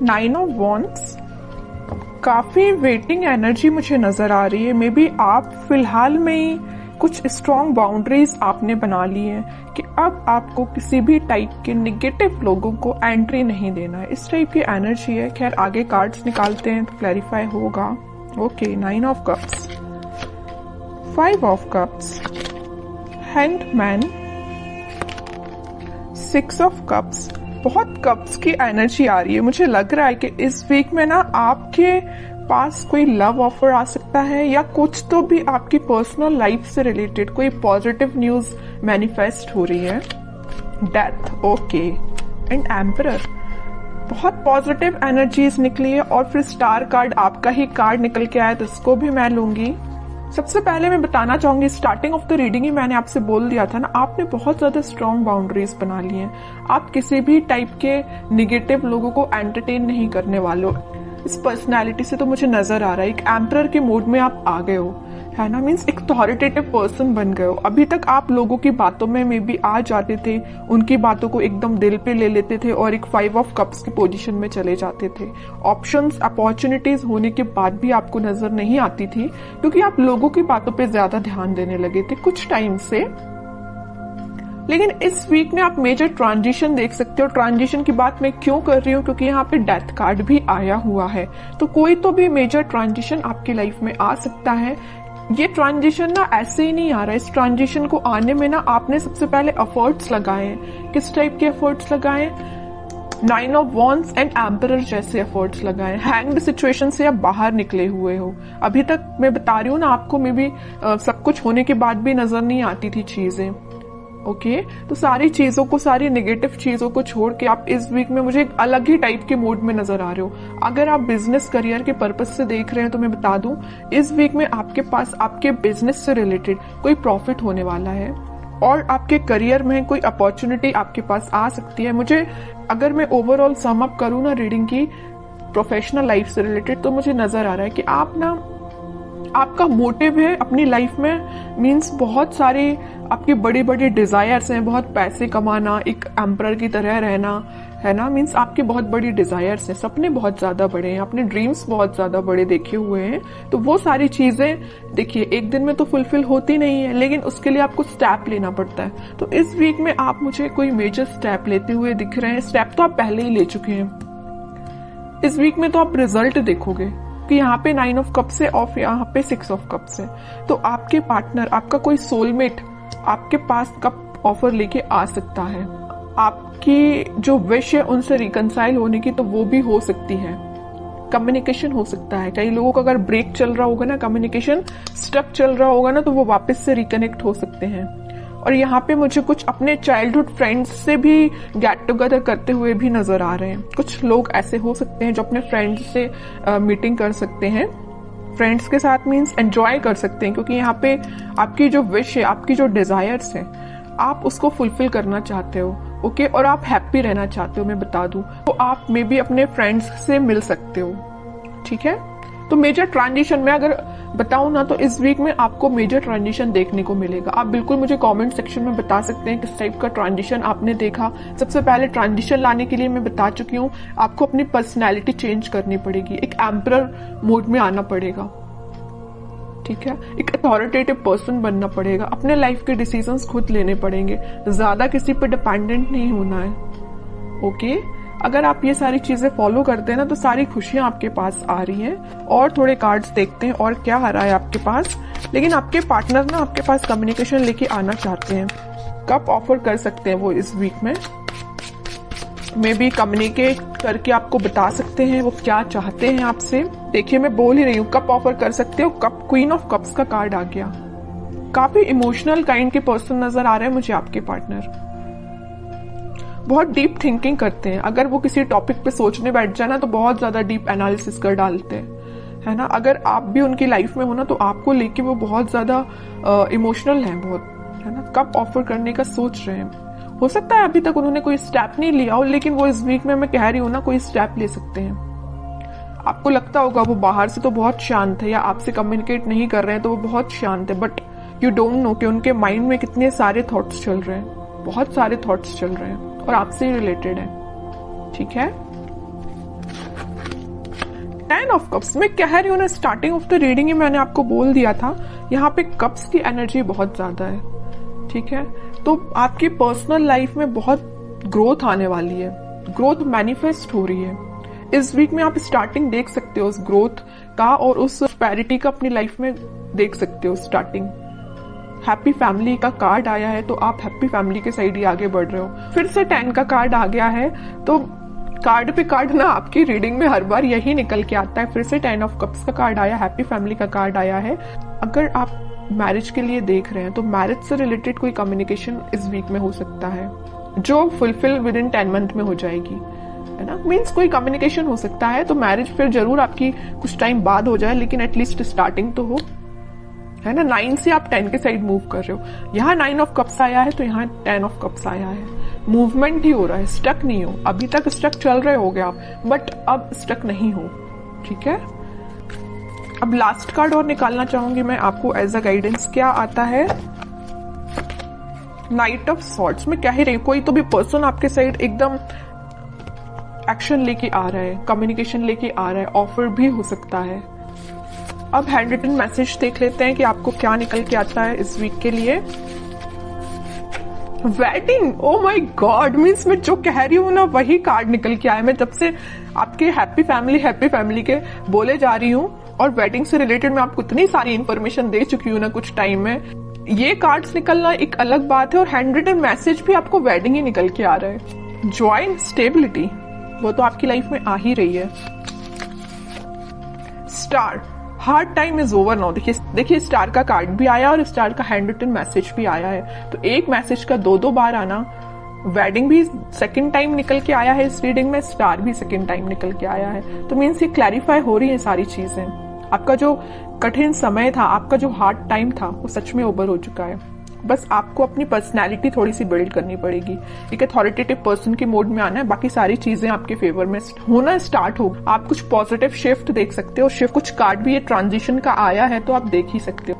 9 of wands, काफी waiting energy मुझे नजर आ रही है। मे बी आप फिलहाल में ही कुछ स्ट्रॉन्ग बाउंड्रीज आपने बना ली है कि अब आपको किसी भी टाइप के निगेटिव लोगों को एंट्री नहीं देना है, इस टाइप की एनर्जी है। खैर आगे कार्ड्स निकालते हैं तो क्लैरिफाई होगा। Okay, 9 of cups, 5 of cups, hanged man, 6 of cups. बहुत कप्स की एनर्जी आ रही है। मुझे लग रहा है कि इस वीक में ना आपके पास कोई लव ऑफर आ सकता है या कुछ तो भी आपकी पर्सनल लाइफ से रिलेटेड कोई पॉजिटिव न्यूज मैनिफेस्ट हो रही है। डेथ, ओके, एंड एम्परर, बहुत पॉजिटिव एनर्जीज निकली है। और फिर स्टार कार्ड, आपका ही कार्ड निकल के आया तो इसको भी मैं लूंगी। सबसे पहले मैं बताना चाहूंगी, स्टार्टिंग ऑफ द रीडिंग ही मैंने आपसे बोल दिया था ना, आपने बहुत ज्यादा स्ट्रॉन्ग बाउंड्रीज बना ली हैं। आप किसी भी टाइप के निगेटिव लोगों को एंटरटेन नहीं करने वाले हो। इस पर्सनालिटी से तो मुझे नजर आ रहा है एक एम्परर के मोड में आप आ गए हो, है ना। मीन्स एक अथॉरिटेटिव पर्सन बन गए हो। अभी तक आप लोगों की बातों में मे बी आ जाते थे, उनकी बातों को एकदम दिल पे ले लेते थे और एक 5 ऑफ कप्स की पोजीशन में चले जाते थे। ऑप्शंस, अपॉर्चुनिटीज होने के बाद भी आपको नजर नहीं आती थी क्योंकि आप लोगों की बातों पे ज्यादा ध्यान देने लगे थे कुछ टाइम से। लेकिन इस वीक में आप मेजर ट्रांजिशन देख सकते हो। ट्रांजिशन की बात मैं क्यों कर रही हूँ, क्योंकि यहाँ पे डेथ कार्ड भी आया हुआ है। तो कोई तो भी मेजर ट्रांजिशन आपकी लाइफ में आ सकता है। ये ट्रांजिशन ना ऐसे ही नहीं आ रहा है। इस ट्रांजिशन को आने में ना आपने सबसे पहले एफर्ट्स लगाए हैं। किस टाइप के एफर्ट्स लगाए? 9 ऑफ वॉन्ड्स एंड एम्परर जैसे एफर्ट्स लगाए। हैंग्ड सिचुएशन से आप बाहर निकले हुए हो। अभी तक मैं बता रही हूँ ना आपको, मे बी सब कुछ होने के बाद भी नजर नहीं आती थी चीजें। ओके, तो सारी चीजों को, सारी नेगेटिव चीजों को छोड़ के आप इस वीक में मुझे एक अलग ही टाइप के मूड में नजर आ रहे हो। अगर आप बिजनेस करियर के पर्पस से देख रहे हैं तो मैं बता दूं, इस वीक में आपके पास आपके बिजनेस से रिलेटेड कोई प्रॉफिट होने वाला है और आपके करियर में कोई अपॉर्चुनिटी आपके पास आ सकती है। मुझे, अगर मैं ओवरऑल सम अप करूं ना रीडिंग की प्रोफेशनल लाइफ से रिलेटेड, तो मुझे नजर आ रहा है कि आप ना, आपका मोटिव है अपनी लाइफ में, मीन्स बहुत सारे आपके बड़े बड़े डिजायर्स हैं। बहुत पैसे कमाना, एक एम्परर की तरह रहना, है ना। मीन्स आपके बहुत बड़ी डिजायर्स हैं, सपने बहुत ज्यादा बड़े हैं, अपने ड्रीम्स बहुत ज्यादा बड़े देखे हुए हैं। तो वो सारी चीजें देखिए एक दिन में तो फुलफिल होती नहीं है, लेकिन उसके लिए आपको स्टेप लेना पड़ता है। तो इस वीक में आप मुझे कोई मेजर स्टेप लेते हुए दिख रहे हैं। स्टेप तो आप पहले ही ले चुके हैं। इस वीक में तो आप रिजल्ट देखोगे कि यहाँ पे 9 ऑफ कप्स है और यहाँ पे 6 ऑफ कप्स है। तो आपके पार्टनर, आपका कोई सोलमेट आपके पास कप ऑफर लेके आ सकता है। आपकी जो विश है उनसे रिकंसाइल होने की, तो वो भी हो सकती है। कम्युनिकेशन हो सकता है। कई लोगों का अगर ब्रेक चल रहा होगा ना, कम्युनिकेशन स्टक चल रहा होगा ना, तो वो वापस से रिकनेक्ट हो सकते हैं। और यहाँ पे मुझे कुछ अपने चाइल्डहुड फ्रेंड्स से भी गेट टुगेदर करते हुए भी नजर आ रहे हैं। कुछ लोग ऐसे हो सकते हैं जो अपने फ्रेंड्स से मीटिंग कर सकते हैं। फ्रेंड्स के साथ मीन्स एंजॉय कर सकते हैं, क्योंकि यहाँ पे आपकी जो विश है, आपकी जो डिजायर्स है, आप उसको फुलफिल करना चाहते हो। ओके, और आप हैप्पी रहना चाहते हो, मैं बता दूं। तो आप मे बी अपने फ्रेंड्स से मिल सकते हो। ठीक है, तो मेजर ट्रांजिशन में अगर बताऊं ना, तो इस वीक में आपको मेजर ट्रांजिशन देखने को मिलेगा। आप बिल्कुल मुझे कमेंट सेक्शन में बता सकते हैं किस टाइप का ट्रांजिशन आपने देखा। सबसे पहले ट्रांजिशन लाने के लिए मैं बता चुकी हूँ, आपको अपनी पर्सनैलिटी चेंज करनी पड़ेगी, एक एम्परर मोड में आना पड़ेगा। ठीक है, एक अथॉरिटेटिव पर्सन बनना पड़ेगा, अपने लाइफ के डिसीजंस खुद लेने पड़ेंगे, ज्यादा किसी पर डिपेंडेंट नहीं होना है। ओके, अगर आप ये सारी चीजें फॉलो करते हैं ना, तो सारी खुशियां आपके पास आ रही हैं। और थोड़े कार्ड्स देखते हैं और क्या आ रहा है आपके पास। लेकिन आपके पार्टनर ना आपके पास कम्युनिकेशन लेके आना चाहते हैं। कब ऑफर कर सकते हैं वो इस वीक में, मे बी कम्युनिकेट करके आपको बता सकते हैं वो क्या चाहते हैं आपसे। देखिए मैं बोल ही रही हूँ, कब ऑफर कर सकते हो। कप, क्वीन ऑफ कप्स का कार्ड आ गया। काफी इमोशनल काइंड के पर्सन नजर आ रहे हैं मुझे आपके पार्टनर। बहुत डीप थिंकिंग करते हैं। अगर वो किसी टॉपिक पे सोचने बैठ जाए ना, तो बहुत ज्यादा डीप एनालिसिस कर डालते हैं, है ना। अगर आप भी उनकी लाइफ में हो ना, तो आपको लेके वो बहुत ज्यादा इमोशनल है, बहुत, है ना। कब ऑफर करने का सोच रहे हैं। हो सकता है अभी तक उन्होंने कोई स्टेप नहीं लिया हो, लेकिन वो इस वीक में, मैं कह रही हूँ ना, कोई स्टेप ले सकते हैं। आपको लगता होगा वो बाहर से तो बहुत शांत है, या आपसे कम्युनिकेट नहीं कर रहे हैं तो वो बहुत शांत है, बट यू डोंट नो कि उनके माइंड में कितने सारे थॉट्स चल रहे हैं। बहुत सारे थॉट्स चल रहे हैं और आपसे ही रिलेटेड है। ठीक है, 10 ऑफ कप्स, मैं कह रही हूँ ना, स्टार्टिंग ऑफ द रीडिंग ही मैंने आपको बोल दिया था, यहाँ पे कप्स की एनर्जी बहुत ज्यादा है, ठीक है। तो आपकी पर्सनल लाइफ में बहुत ग्रोथ आने वाली है, ग्रोथ मैनिफेस्ट हो रही है। इस वीक में आप स्टार्टिंग देख सकते हो उस ग्रोथ का, और उस प्रोस्पेरिटी का अपनी लाइफ में देख सकते हो स्टार्टिंग। हैप्पी फैमिली का कार्ड आया है, तो आप हैप्पी फैमिली के साइड ही आगे बढ़ रहे हो। फिर से 10 का कार्ड आ गया है, तो कार्ड पे कार्ड ना आपकी रीडिंग में हर बार यही निकल के आता है। फिर से 10 ऑफ कप्स का कार्ड आया, हैप्पी फैमिली का कार्ड आया है। अगर आप मैरिज के लिए देख रहे हैं तो मैरिज से रिलेटेड कोई कम्युनिकेशन इस वीक में हो सकता है, जो फुलफिल विद इन 10 मंथ में हो जाएगी, है ना। मीन्स कोई कम्युनिकेशन हो सकता है, तो मैरिज फिर जरूर आपकी कुछ टाइम बाद हो जाए, लेकिन एटलीस्ट स्टार्टिंग तो हो, है ना। 9 से आप 10 के साइड मूव कर रहे हो। यहाँ 9 ऑफ कप्स आया है, तो यहाँ 10 ऑफ कप्स आया है। मूवमेंट ही हो रहा है, स्टक नहीं हो। अभी तक स्टक चल रहे होगे आप, बट अब स्टक नहीं हो, ठीक है। अब लास्ट कार्ड और निकालना चाहूंगी मैं आपको एज अ गाइडेंस। क्या आता है? Night of swords. मैं कह ही रही, कोई तो भी पर्सन आपके साइड एकदम एक्शन लेके आ रहा है, कम्युनिकेशन लेके आ रहा है, ऑफर भी हो सकता है। अब हैंड रिटन मैसेज देख लेते हैं कि आपको क्या निकल के आता है इस वीक के लिए। Wedding, oh my God, means मैं जो कह रही हूँ ना वही कार्ड निकल के आया। मैं जब से आपके हैप्पी फैमिली के बोले जा रही हूँ, और वेडिंग से रिलेटेड मैं आपको इतनी सारी इंफॉर्मेशन दे चुकी हूँ ना कुछ टाइम में। ये कार्ड्स निकलना एक अलग बात है, और हैंड रिटन मैसेज भी आपको वेडिंग ही निकल के आ रहा है। जॉय, स्टेबिलिटी, वो तो आपकी लाइफ में आ ही रही है। Star, hard time is over now. देखिए स्टार का कार्ड भी आया और स्टार का हैंड रिटन मैसेज भी आया है, तो एक मैसेज का दो बार आना। वेडिंग भी सेकंड टाइम निकल के आया है इस रीडिंग में, स्टार भी सेकंड टाइम निकल के आया है। तो मीन्स ये क्लैरिफाई हो रही है सारी चीजें। आपका जो कठिन समय था, आपका जो हार्ड टाइम था, वो सच में ओवर हो चुका है। बस आपको अपनी पर्सनैलिटी थोड़ी सी बिल्ड करनी पड़ेगी, एक अथॉरिटेटिव पर्सन के मोड में आना है। बाकी सारी चीजें आपके फेवर में होना स्टार्ट हो। आप कुछ पॉजिटिव शिफ्ट देख सकते हो, शिफ्ट कुछ कार्ड भी ये ट्रांजिशन का आया है, तो आप देख ही सकते हो।